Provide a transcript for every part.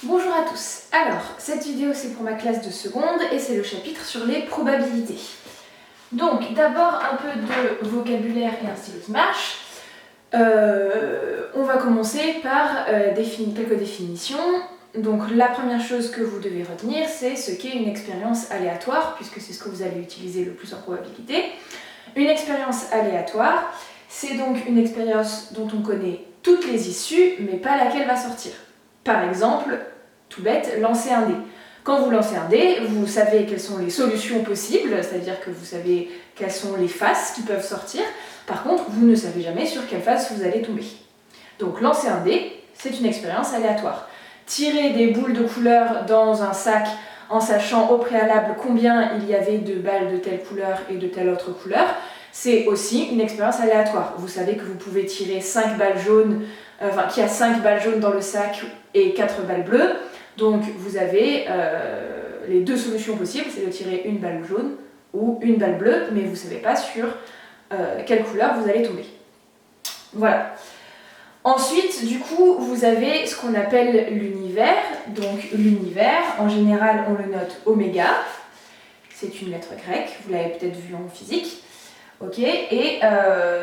Bonjour à tous. Alors, cette vidéo c'est pour ma classe de seconde et c'est le chapitre sur les probabilités. Donc, d'abord un peu de vocabulaire et un stylo qui marche. On va commencer par quelques définitions. Donc, la première chose que vous devez retenir, c'est ce qu'est une expérience aléatoire, puisque c'est ce que vous allez utiliser le plus en probabilité. Une expérience aléatoire, c'est donc une expérience dont on connaît toutes les issues, mais pas laquelle va sortir. Par exemple, tout bête, lancer un dé. Quand vous lancez un dé, vous savez quelles sont les solutions possibles, c'est-à-dire que vous savez quelles sont les faces qui peuvent sortir. Par contre, vous ne savez jamais sur quelle face vous allez tomber. Donc lancer un dé, c'est une expérience aléatoire. Tirer des boules de couleur dans un sac en sachant au préalable combien il y avait de balles de telle couleur et de telle autre couleur, c'est aussi une expérience aléatoire. Vous savez que vous pouvez tirer 5 balles jaunes, qu'il y a 5 balles jaunes dans le sac et 4 balles bleues. Donc vous avez les deux solutions possibles, c'est de tirer une balle jaune ou une balle bleue, mais vous ne savez pas sur quelle couleur vous allez tomber. Voilà. Ensuite, du coup, vous avez ce qu'on appelle l'univers. Donc l'univers, en général, on le note oméga. C'est une lettre grecque, vous l'avez peut-être vu en physique. Ok, et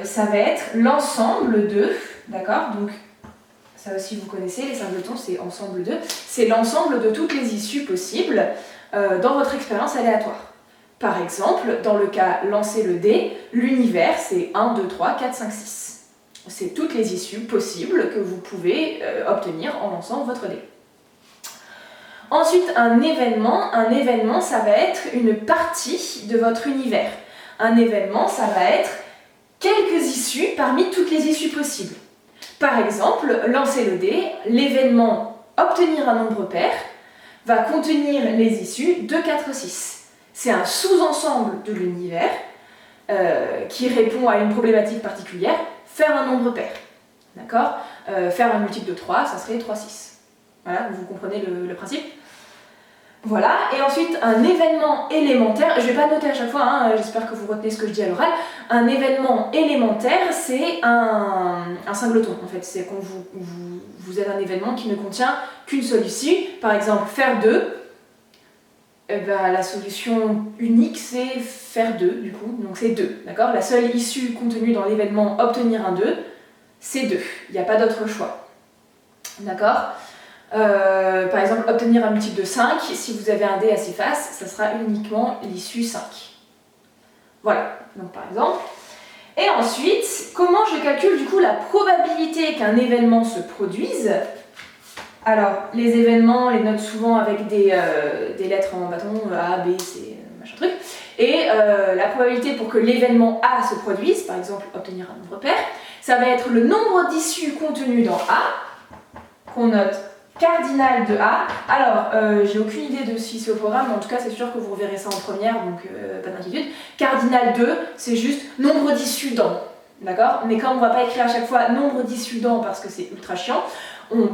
ça va être l'ensemble de, d'accord, donc ça aussi vous connaissez, les singletons c'est ensemble de, c'est l'ensemble de toutes les issues possibles dans votre expérience aléatoire. Par exemple, dans le cas lancer le dé, l'univers c'est 1, 2, 3, 4, 5, 6. C'est toutes les issues possibles que vous pouvez obtenir en lançant votre dé. Ensuite, un événement ça va être une partie de votre univers. Un événement, ça va être quelques issues parmi toutes les issues possibles. Par exemple, lancer le dé, l'événement obtenir un nombre pair va contenir les issues 2, 4, 6. C'est un sous-ensemble de l'univers qui répond à une problématique particulière, faire un nombre pair. D'accord ? Faire un multiple de 3, ça serait 3, 6. Voilà, vous comprenez le principe ? Voilà, et ensuite un événement élémentaire, je ne vais pas noter à chaque fois, hein, j'espère que vous retenez ce que je dis à l'oral. Un événement élémentaire, c'est un singleton en fait, c'est quand vous avez un événement qui ne contient qu'une seule issue, par exemple faire 2, la solution unique c'est faire 2 du coup, donc c'est 2, d'accord ? La seule issue contenue dans l'événement obtenir un 2, c'est 2, il n'y a pas d'autre choix, d'accord ? Par exemple, obtenir un multiple de 5, si vous avez un dé à 6 faces, ça sera uniquement l'issue 5. Voilà, donc par exemple. Et ensuite, comment je calcule du coup la probabilité qu'un événement se produise ? Alors, les événements, les note souvent avec des lettres en bâton, A, B, C, machin truc. Et la probabilité pour que l'événement A se produise, par exemple obtenir un nombre pair, ça va être le nombre d'issues contenues dans A, qu'on note cardinal de A. Alors, j'ai aucune idée de si c'est au programme, mais en tout cas, c'est sûr que vous reverrez ça en première, donc pas d'inquiétude. Cardinal 2, c'est juste nombre d'issues dans. D'accord ? Mais comme on va pas écrire à chaque fois nombre d'issues dans parce que c'est ultra chiant, on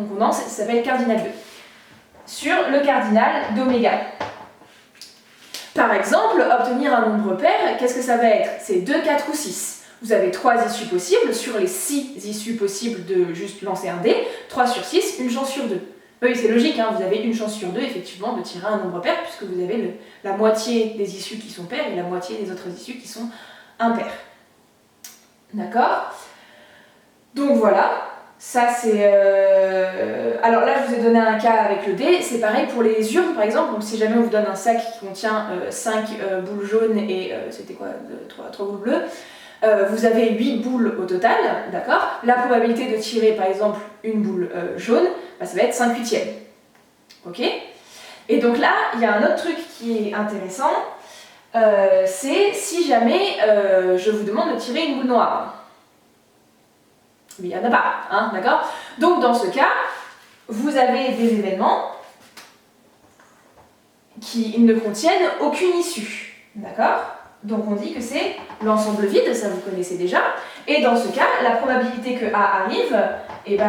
condense, ça s'appelle cardinal 2. Sur le cardinal d'oméga. Par exemple, obtenir un nombre pair, qu'est-ce que ça va être ? C'est 2, 4 ou 6. Vous avez 3 issues possibles, sur les 6 issues possibles de juste lancer un dé, 3 sur 6, une chance sur 2. Oui, c'est logique, hein, vous avez une chance sur 2 effectivement de tirer un nombre pair, puisque vous avez la moitié des issues qui sont paires et la moitié des autres issues qui sont impaires. D'accord ? Donc voilà, ça c'est... Alors là, je vous ai donné un cas avec le dé, c'est pareil pour les urnes par exemple, donc si jamais on vous donne un sac qui contient 5 boules jaunes et c'était quoi, 3 boules bleues, vous avez 8 boules au total, d'accord ? La probabilité de tirer par exemple une boule jaune, ça va être 5/8. Ok ? Et donc là, il y a un autre truc qui est intéressant, c'est si jamais je vous demande de tirer une boule noire. Mais il n'y en a pas, hein, d'accord ? Donc dans ce cas, vous avez des événements qui ne contiennent aucune issue, d'accord ? Donc on dit que c'est l'ensemble vide, ça vous connaissez déjà, et dans ce cas, la probabilité que A arrive,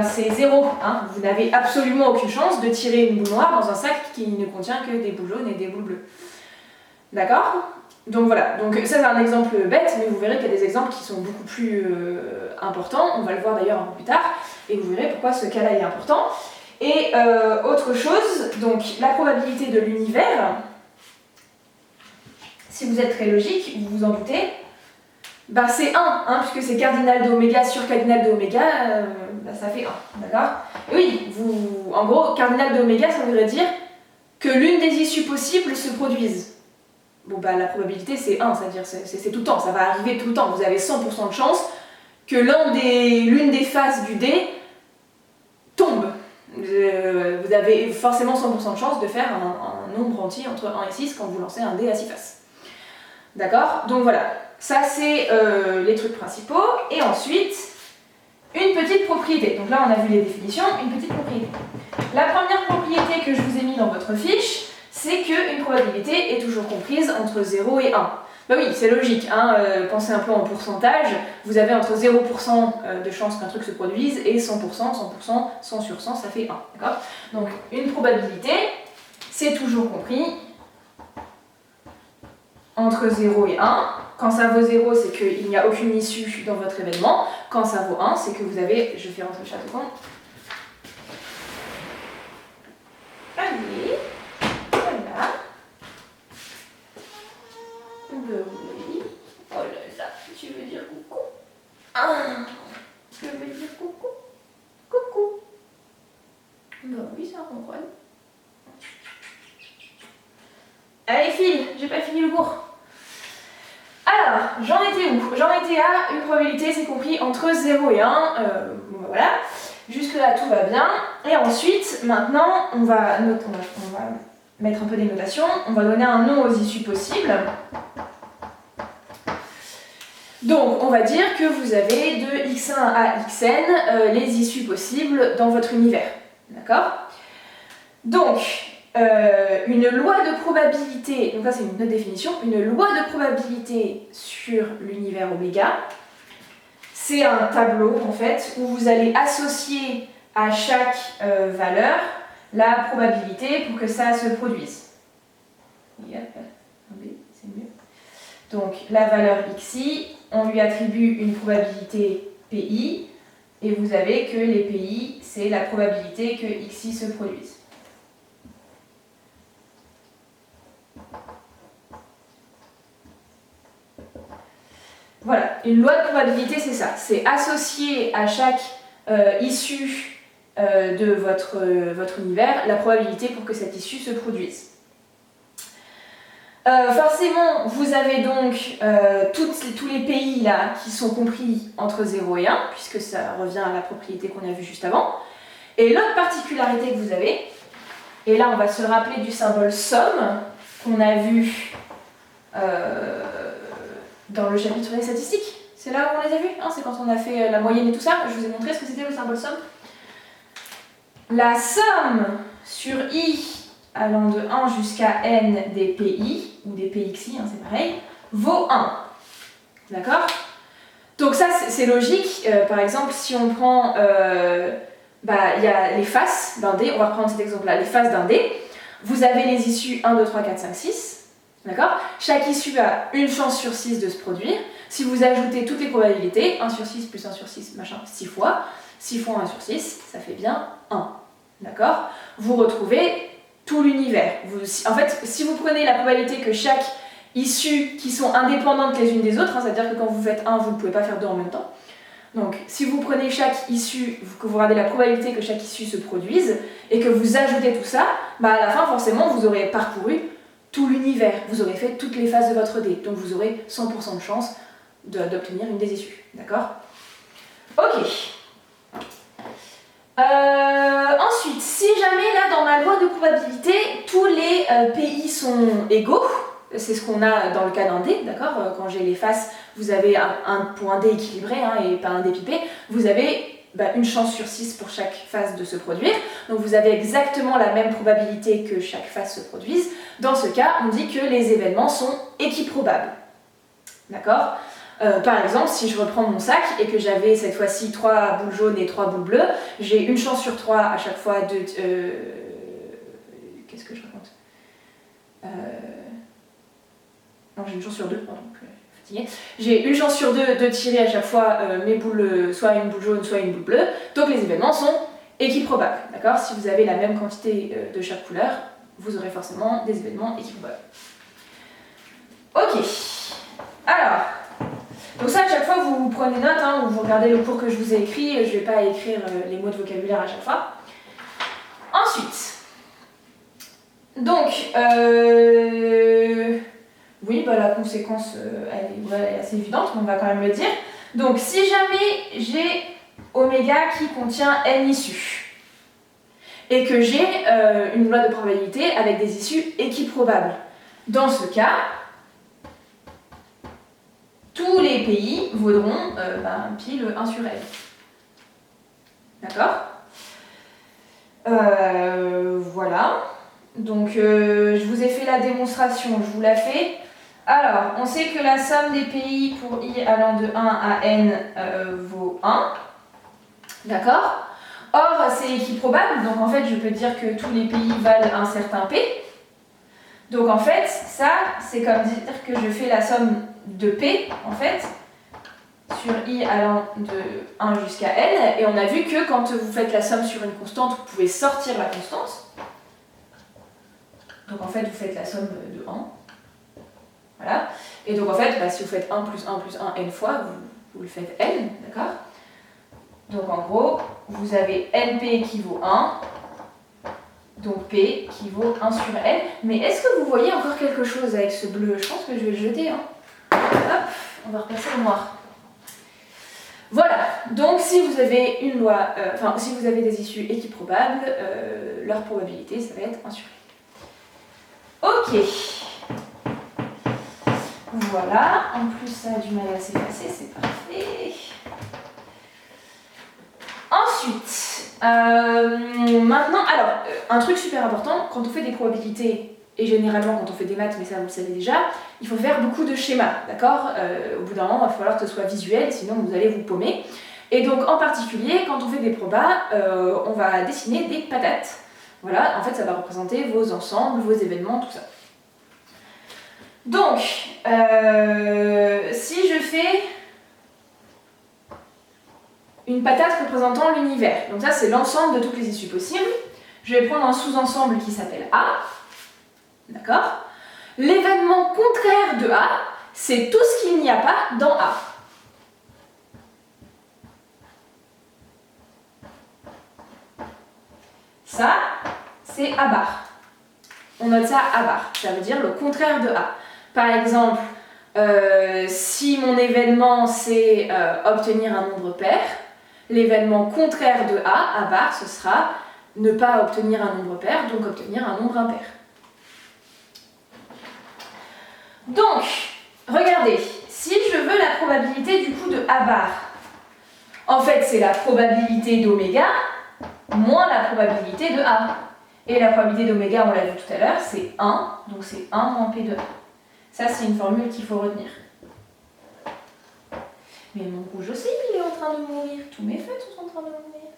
c'est 0. Hein. Vous n'avez absolument aucune chance de tirer une boule noire dans un sac qui ne contient que des boules jaunes et des boules bleues. D'accord ? Donc voilà, donc ça c'est un exemple bête, mais vous verrez qu'il y a des exemples qui sont beaucoup plus importants, on va le voir d'ailleurs un peu plus tard, et vous verrez pourquoi ce cas-là est important. Et autre chose, donc la probabilité de l'univers, si vous êtes très logique, vous vous en doutez, ben c'est 1, hein, puisque c'est cardinal de oméga sur cardinal de oméga, ben ça fait 1, d'accord? Et oui, en gros, cardinal de oméga, ça voudrait dire que l'une des issues possibles se produise. Bon, bah la probabilité c'est 1, c'est-à-dire c'est tout le temps, ça va arriver tout le temps. Vous avez 100% de chance que l'une des faces du dé tombe. Vous avez forcément 100% de chance de faire un nombre entier entre 1 et 6 quand vous lancez un dé à 6 faces. D'accord? Donc voilà, ça c'est les trucs principaux. Et ensuite, une petite propriété. Donc là on a vu les définitions, une petite propriété. La première propriété que je vous ai mis dans votre fiche, c'est qu'une probabilité est toujours comprise entre 0 et 1. Bah oui, c'est logique, hein, pensez un peu en pourcentage, vous avez entre 0% de chance qu'un truc se produise et 100%, 100 sur 100, ça fait 1. D'accord? Donc une probabilité, c'est toujours compris entre 0 et 1. Quand ça vaut 0, c'est qu'il n'y a aucune issue dans votre événement. Quand ça vaut 1, c'est que vous avez... Je fais rentrer le chapeau. Allez, voilà. Ben oui. Oh là là, tu veux dire coucou? Ah, je veux dire coucou. Coucou. Ben oui, ça comprend. Allez, file, j'ai pas fini le cours. Alors, j'en étais où? J'en étais à une probabilité, c'est compris entre 0 et 1. Bon, ben voilà. Jusque là, tout va bien. Et ensuite, maintenant, on va mettre un peu des notations. On va donner un nom aux issues possibles. Donc, on va dire que vous avez de x1 à xn les issues possibles dans votre univers. D'accord? Donc, une loi de probabilité, donc ça c'est une autre définition, une loi de probabilité sur l'univers oméga, c'est un tableau en fait où vous allez associer à chaque valeur la probabilité pour que ça se produise. C'est mieux. Donc la valeur xi, on lui attribue une probabilité pi et vous avez que les pi, c'est la probabilité que xi se produise. Voilà, une loi de probabilité, c'est ça. C'est associer à chaque issue de votre univers la probabilité pour que cette issue se produise. Forcément, vous avez donc tous les pays là qui sont compris entre 0 et 1, puisque ça revient à la propriété qu'on a vue juste avant. Et l'autre particularité que vous avez, et là on va se rappeler du symbole somme qu'on a vu dans le chapitre sur les statistiques. C'est là où on les a vus, hein, c'est quand on a fait la moyenne et tout ça. Je vous ai montré ce que c'était le symbole somme. La somme sur i allant de 1 jusqu'à n des pi, ou des pxi, hein, c'est pareil, vaut 1. D'accord? Donc ça, c'est logique. Par exemple, si on prend... il y a les faces d'un dé, on va reprendre cet exemple-là, les faces d'un dé. Vous avez les issues 1, 2, 3, 4, 5, 6. D'accord? Chaque issue a une chance sur 6 de se produire. Si vous ajoutez toutes les probabilités, 1 sur 6 plus 1 sur 6, machin, 6 fois. 6 fois 1 sur 6, ça fait bien 1. D'accord? Vous retrouvez tout l'univers. En fait, si vous prenez la probabilité que chaque issue qui sont indépendantes les unes des autres, hein, c'est-à-dire que quand vous faites 1, vous ne pouvez pas faire 2 en même temps. Donc, si vous prenez chaque issue, que vous regardez la probabilité que chaque issue se produise, et que vous ajoutez tout ça, à la fin, forcément, vous aurez parcouru tout l'univers. Vous aurez fait toutes les phases de votre dé. Donc, vous aurez 100% de chance d'obtenir une des issues. D'accord? Ok. Ensuite, si jamais là dans ma loi de probabilité, tous les pays sont égaux, c'est ce qu'on a dans le cas d'un dé, d'accord? Quand j'ai les faces, vous avez pour un dé équilibré hein, et pas un dé pipé, vous avez une chance sur 6 pour chaque face de se produire, donc vous avez exactement la même probabilité que chaque face se produise. Dans ce cas, on dit que les événements sont équiprobables, d'accord? Par exemple, si je reprends mon sac et que j'avais cette fois-ci 3 boules jaunes et 3 boules bleues, j'ai une chance sur 3 à chaque fois de... Qu'est-ce que je raconte Non, j'ai une chance sur 2, pardon, je suis fatiguée. J'ai une chance sur 2 de tirer à chaque fois mes boules, soit une boule jaune, soit une boule bleue, donc les événements sont équiprobables, d'accord? Si vous avez la même quantité de chaque couleur, vous aurez forcément des événements équiprobables. Ok, alors, donc ça à chaque fois vous prenez note, hein, ou vous regardez le cours que je vous ai écrit, je ne vais pas écrire les mots de vocabulaire à chaque fois. Ensuite, donc, oui, bah, la conséquence elle est assez évidente, mais on va quand même le dire. Donc si jamais j'ai oméga qui contient n issues, et que j'ai une loi de probabilité avec des issues équiprobables, dans ce cas, tous les pays vaudront pile 1 sur n. D'accord? Voilà. Donc je vous ai fait la démonstration, je vous la fais. Alors, on sait que la somme des pays pour i allant de 1 à n vaut 1. D'accord? Or, c'est équiprobable, donc en fait, je peux dire que tous les pays valent un certain p. Donc en fait, ça, c'est comme dire que je fais la somme de p, en fait, sur i allant de 1 jusqu'à n, et on a vu que quand vous faites la somme sur une constante, vous pouvez sortir la constante. Donc en fait, vous faites la somme de 1. Voilà. Et donc en fait, si vous faites 1 plus 1 plus 1 n fois, vous le faites n, d'accord? Donc en gros, vous avez np qui vaut 1, donc p qui vaut 1 sur n. Mais est-ce que vous voyez encore quelque chose avec ce bleu? Je pense que je vais le jeter. Hein. Hop, on va repasser au noir. Voilà, donc si vous avez une loi, si vous avez des issues équiprobables, leur probabilité, ça va être 1 sur n. Ok. Voilà, en plus ça a du mal à s'effacer, c'est parfait. Ensuite, maintenant, alors, un truc super important, quand on fait des probabilités, et généralement quand on fait des maths, mais ça vous le savez déjà, il faut faire beaucoup de schémas, d'accord? Au bout d'un moment, il va falloir que ce soit visuel, sinon vous allez vous paumer. Et donc en particulier, quand on fait des probas, on va dessiner des patates. Voilà, en fait ça va représenter vos ensembles, vos événements, tout ça. Donc, si je fais une patate représentant l'univers, donc ça c'est l'ensemble de toutes les issues possibles, je vais prendre un sous-ensemble qui s'appelle A, d'accord? L'événement contraire de A, c'est tout ce qu'il n'y a pas dans A. Ça, c'est A bar. On note ça A bar, ça veut dire le contraire de A. Par exemple, si mon événement c'est obtenir un nombre pair, l'événement contraire de A bar, ce sera ne pas obtenir un nombre pair, donc obtenir un nombre impair. Donc, regardez, si je veux la probabilité du coup de A bar, en fait c'est la probabilité d'oméga moins la probabilité de A. Et la probabilité d'oméga, on l'a vu tout à l'heure, c'est 1, donc c'est 1 moins P de A. Ça, c'est une formule qu'il faut retenir. Mais mon rouge aussi, il est en train de mourir. Tous mes feuilles sont en train de mourir.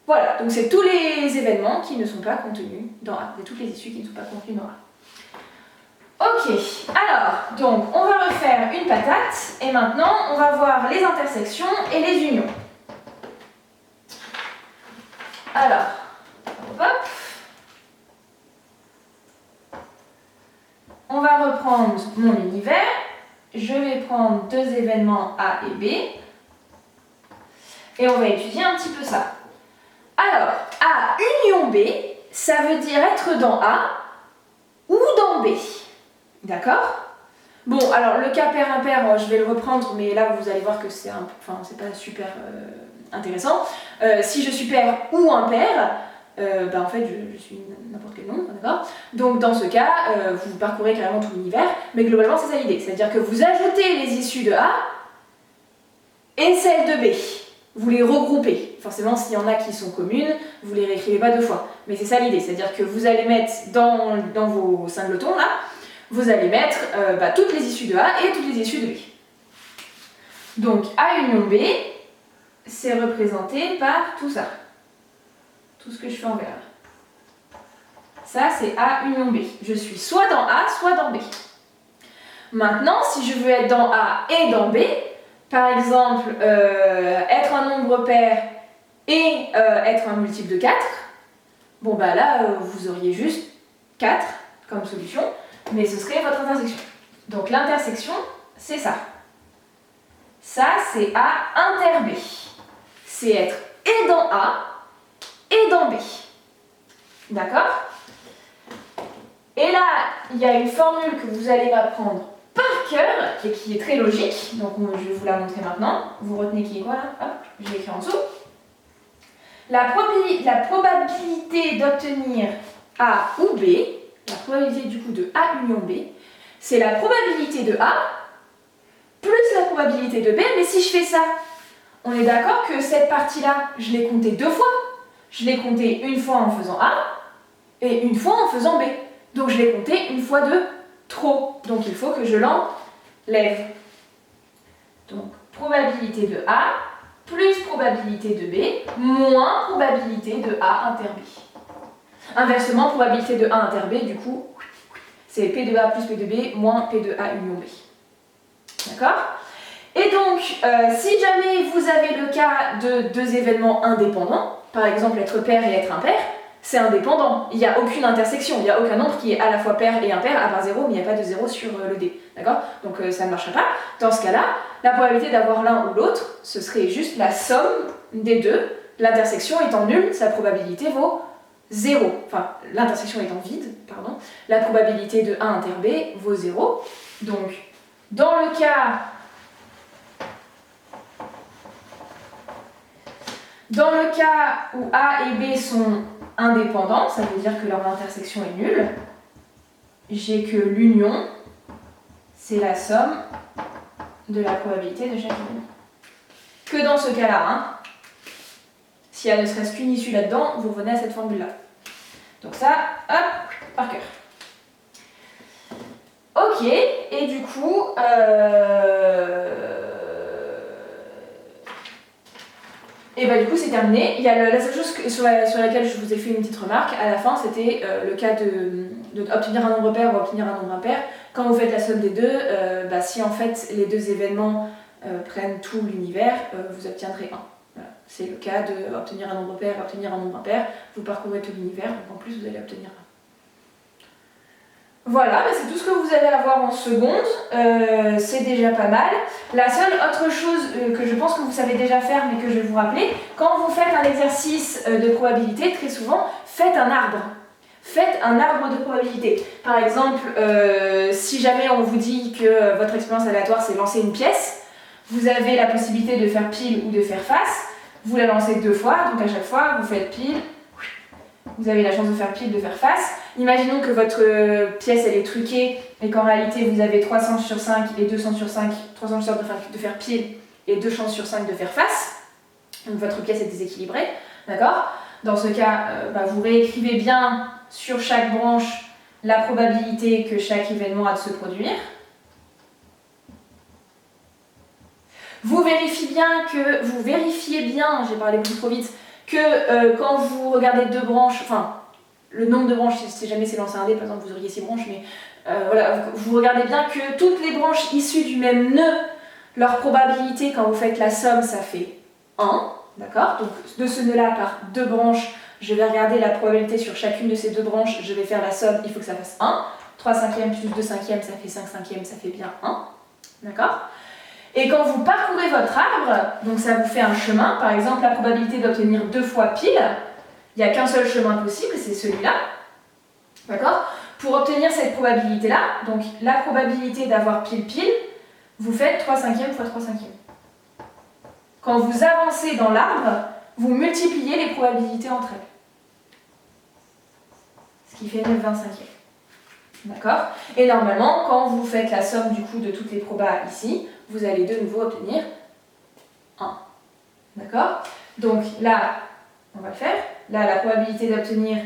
Voilà, donc c'est tous les événements qui ne sont pas contenus dans A. C'est toutes les issues qui ne sont pas contenues dans A. Ok, alors, donc, on va refaire une patate. Et maintenant, on va voir les intersections et les unions. Alors, hop. On va reprendre mon univers. Je vais prendre deux événements A et B. Et on va étudier un petit peu ça. Alors, A union B, ça veut dire être dans A ou dans B. D'accord? Bon, alors le cas pair-impair, je vais le reprendre, mais là vous allez voir que c'est pas super intéressant. Si je suis pair ou impair, en fait je suis n'importe quel nombre, d'accord? Donc dans ce cas, vous parcourez carrément tout l'univers, mais globalement c'est ça l'idée, c'est-à-dire que vous ajoutez les issues de A et celles de B. Vous les regroupez. Forcément, s'il y en a qui sont communes, vous les réécrivez pas deux fois. Mais c'est ça l'idée, c'est-à-dire que vous allez mettre dans vos singletons là, vous allez mettre toutes les issues de A et toutes les issues de B. Donc A union B, c'est représenté par tout ça. Tout ce que je fais en vert. Ça, c'est A union B. Je suis soit dans A, soit dans B. Maintenant, si je veux être dans A et dans B, par exemple, être un nombre pair et être un multiple de 4, bon bah là, vous auriez juste 4 comme solution, mais ce serait votre intersection. Donc l'intersection, c'est ça. Ça, c'est A inter B. C'est être et dans A et dans B. D'accord? Et là, il y a une formule que vous allez m'apprendre par cœur et qui est très logique. Donc je vais vous la montrer maintenant. Vous retenez qui est quoi là? Hop, j'ai écrit en dessous. La probabilité d'obtenir A ou B, la probabilité du coup de A union B, c'est la probabilité de A plus la probabilité de B. Mais si je fais ça, on est d'accord que cette partie-là, je l'ai comptée 2 fois. Je l'ai comptée une fois en faisant A et une fois en faisant B. Donc je l'ai comptée une fois de trop. Donc il faut que je l'enlève. Donc probabilité de A plus probabilité de B moins probabilité de A inter B. Inversement, probabilité de A inter B, du coup, c'est P de A plus P de B moins P de A union B. D'accord? Et donc, si jamais vous avez le cas de 2 événements indépendants, par exemple être pair et être impair, c'est indépendant. Il n'y a aucune intersection, il n'y a aucun nombre qui est à la fois pair et impair, à part 0, mais il n'y a pas de 0 sur le D. D'accord? Donc ça ne marchera pas. Dans ce cas-là, la probabilité d'avoir l'un ou l'autre, ce serait juste la somme des deux. L'intersection étant nulle, sa probabilité vaut 0. Enfin, l'intersection étant vide, pardon. La probabilité de A inter B vaut 0. Donc, dans le cas où A et B sont indépendants, ça veut dire que leur intersection est nulle, j'ai que l'union, c'est la somme de la probabilité de chaque événement. Que dans ce cas-là, hein, s'il y a ne serait-ce qu'une issue là-dedans, vous revenez à cette formule-là. Donc ça, hop, par cœur. Ok, et du coup, et bah du coup c'est terminé. Il y a la seule chose sur laquelle je vous ai fait une petite remarque à la fin, c'était le cas d'obtenir un nombre pair ou obtenir un nombre impair. Quand vous faites la somme des deux, si en fait les deux événements prennent tout l'univers, vous obtiendrez 1. Voilà. C'est le cas d'obtenir un nombre pair et obtenir un nombre impair. Vous parcourez tout l'univers, donc en plus vous allez obtenir 1. Voilà, c'est tout ce que vous allez avoir en seconde, c'est déjà pas mal. La seule autre chose que je pense que vous savez déjà faire, mais que je vais vous rappeler, quand vous faites un exercice de probabilité, très souvent, faites un arbre. Faites un arbre de probabilité. Par exemple, si jamais on vous dit que votre expérience aléatoire c'est lancer une pièce, vous avez la possibilité de faire pile ou de faire face, vous la lancez 2 fois, donc à chaque fois vous faites pile, vous avez la chance de faire pile, de faire face. Imaginons que votre pièce elle est truquée et qu'en réalité vous avez 3 chances sur 5 et 2 chances sur 5, 3 chances sur 5 de faire pile et 2 chances sur 5 de faire face. Donc votre pièce est déséquilibrée, d'accord? Dans ce cas, vous réécrivez bien sur chaque branche la probabilité que chaque événement a de se produire. Vous vérifiez bien, j'ai parlé beaucoup trop vite, que quand vous regardez 2 branches, enfin le nombre de branches, si jamais c'est lancé un dé, par exemple vous auriez 6 branches, mais voilà, vous regardez bien que toutes les branches issues du même nœud, leur probabilité quand vous faites la somme, ça fait 1, d'accord? Donc de ce nœud-là par 2 branches, je vais regarder la probabilité sur chacune de ces 2 branches, je vais faire la somme, il faut que ça fasse 1. 3 cinquièmes plus 2 cinquièmes, ça fait 5 cinquièmes, ça fait bien 1, d'accord? Et quand vous parcourez votre arbre, donc ça vous fait un chemin, par exemple la probabilité d'obtenir 2 fois pile, il n'y a qu'un seul chemin possible, c'est celui-là, d'accord? Pour obtenir cette probabilité-là, donc la probabilité d'avoir pile-pile, vous faites 3 cinquièmes fois 3 cinquièmes. Quand vous avancez dans l'arbre, vous multipliez les probabilités entre elles. Ce qui fait 9 25e. D'accord? Et normalement, quand vous faites la somme du coup de toutes les probas ici, vous allez de nouveau obtenir 1. D'accord? Donc là, on va le faire. Là, la probabilité d'obtenir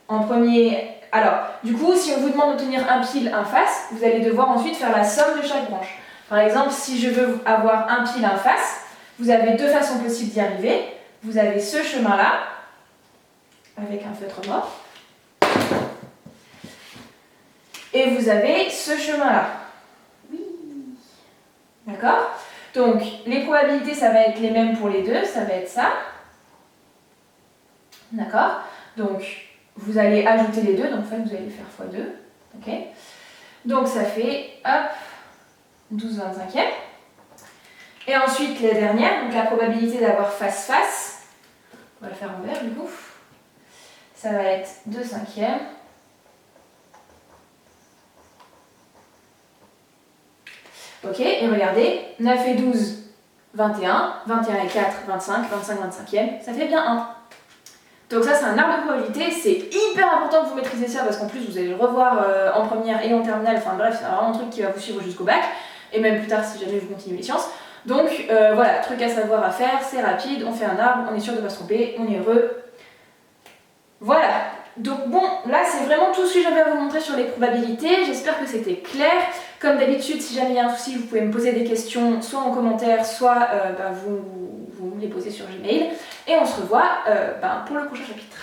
en premier... Alors, du coup, si on vous demande d'obtenir un pile, un face, vous allez devoir ensuite faire la somme de chaque branche. Par exemple, si je veux avoir un pile, un face, vous avez 2 façons possibles d'y arriver. Vous avez ce chemin-là, avec un feutre mort. Et vous avez ce chemin-là. Oui. D'accord? Donc, les probabilités, ça va être les mêmes pour les deux. Ça va être ça. D'accord? Donc, vous allez ajouter les deux, donc en fait, vous allez le faire x2. Ok? Donc, ça fait, hop, 12/25e. Et ensuite, la dernière, donc la probabilité d'avoir face-face, on va le faire en vert du coup, ça va être 2/5e. Ok, et regardez, 9 et 12, 21, 21 et 4, 25, 25, 25e, ça fait bien 1. Donc ça c'est un arbre de probabilité, c'est hyper important que vous maîtrisez ça parce qu'en plus vous allez le revoir en première et en terminale, enfin bref c'est vraiment un truc qui va vous suivre jusqu'au bac, et même plus tard si jamais vous continuez les sciences. Donc voilà, truc à savoir à faire, c'est rapide, on fait un arbre, on est sûr de ne pas se tromper, on est heureux. Voilà, donc bon, là c'est vraiment tout ce que j'avais à vous montrer sur les probabilités, j'espère que c'était clair. Comme d'habitude, si jamais il y a un souci, vous pouvez me poser des questions, soit en commentaire, soit vous me les posez sur Gmail. Et on se revoit pour le prochain chapitre.